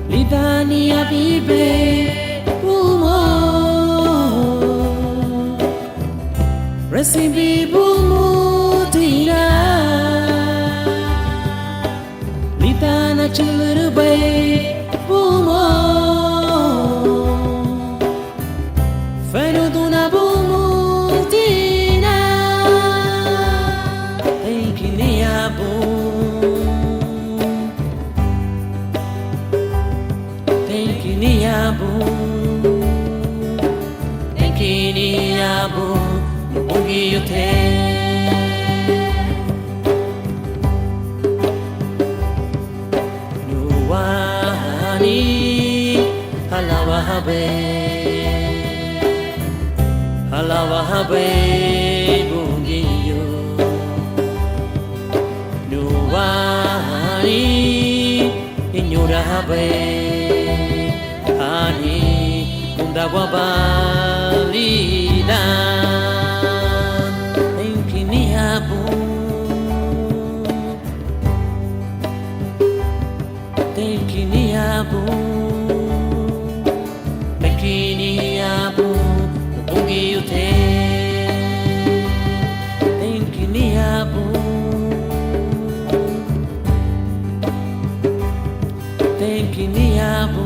Lidania vive bumo Recibi bumo tira Lidana churubay bumo Feruduna bumo tira Eikinia bumo Enkiniabu Nubungi yote Nuwani Halawahabe Bungi yo Nuwani Inyurahabe Ani Undawabalidan Enkiniabu Enkiniabu Enkiniabu Nubungi yote Enkiniabu Enkiniabu